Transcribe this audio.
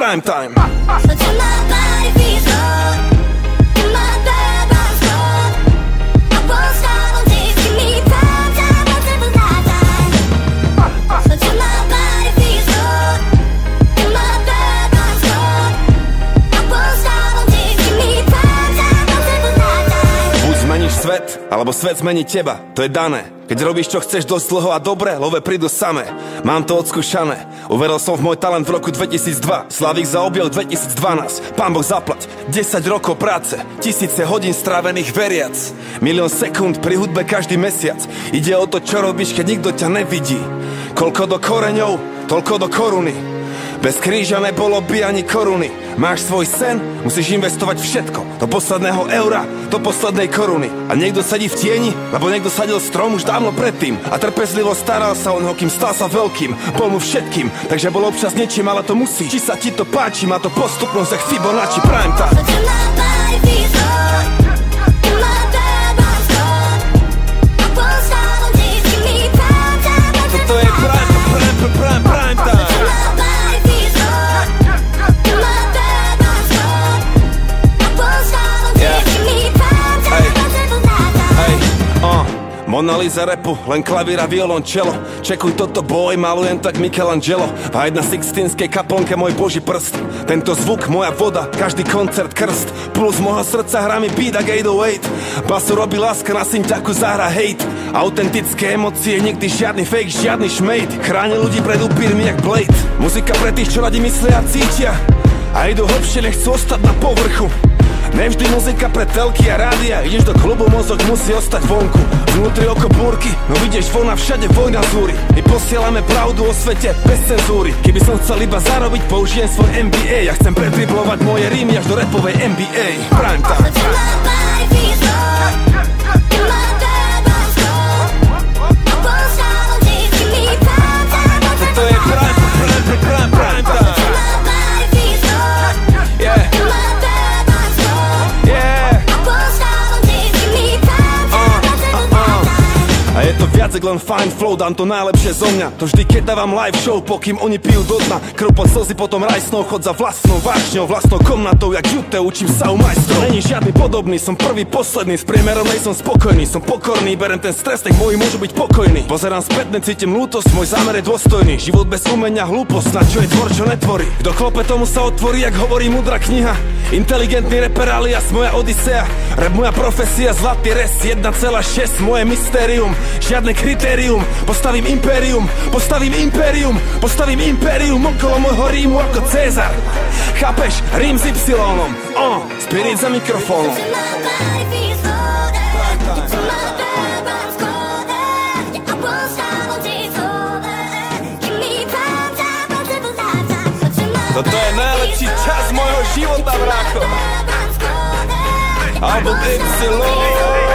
prime time. Svet, alebo svet zmení teba, to je dané. Keď robíš čo chceš dosť dlho a dobre, love prídu samé. Mám to odskúšané, uveril som v môj talent v roku 2002. Slavík za objel 2012, pán Boh zaplať. 10 rokov práce, tisíce hodín strávených veriac. 1 000 000 sekúnd pri hudbe každý mesiac. Ide o to, čo robíš, keď nikto ťa nevidí. Koľko do koreňov, toľko do koruny. Bez kríža nebolo by ani koruny. Máš svoj sen, musíš investovať všetko. Do posledného eura, do poslednej koruny. A niekto sedí v tieni, lebo niekto sadil strom už dávno predtým. A trpezlivo staral sa o neho, kým stal sa veľkým. Bol mu všetkým, takže bol občas niečím, ale to musí. Či sa ti to páči, má to postupnosť jak Fibonacci prime time. Toto je prime time. Mona Lisa rapu, len klavír a violončelo. Čekuj toto boj, malujem tak Michelangelo. A jedna sixtínskej kaplnke môj boží prst. Tento zvuk, moja voda, každý koncert krst. Plus môjho srdca hrá mi beat ak 808. Basu robí láska, na synťaku zahra hate. Autentické emócie, nikdy žiadny fake, žiadny šmejt. Chráni ľudí pred upírmi jak Blade. Muzika pre tých, čo radi myslia a cítia a idú hlbšie, nechcú ostať na povrchu. Nevždy muzika pre telky a rádia. Ideš do klubu, mozog musí ostať vonku. Vnútri oko búrky, no vidieš von a všade vojna zúri. My posielame pravdu o svete bez cenzúry. Keby som chcel iba zarobiť, použijem svoj MBA. Ja chcem predriblovať moje rímy až do rapovej NBA. Prime time. Toto je prime time. A je to viac len fine flow, dám to najlepšie zo mňa. To vždy, keď dávam live show, pokým oni pijú do dna. Krv pod slzy, potom rajsnou, chod za vlastnou vášňou, vlastnou komnatou, jak Jute, učím sa u majstrov. Není žiadny podobný, som prvý, posledný, s priemerom nej som spokojný, som pokorný, berem ten stres, nech moji môžu byť pokojní. Pozerám spätne, cítim lútosť, môj zámer je dôstojný. Život bez umenia, hlúposť, na čo je tvor, čo netvorí. Kto klope, tomu sa otvorí, jak hovorí múdra kniha. Inteligentný reper alias moja odisea. Rap moja profesia, zlatý rest 1,6, moje mystérium. Žiadne kritérium, postavím impérium, postavím impérium, postavím impérium okolo môjho rímu ako Cezar. Chápeš? Rím s Y-om, Spirit za mikrofónom. Toto je najlepší čas môjho života, brácho. Album Y.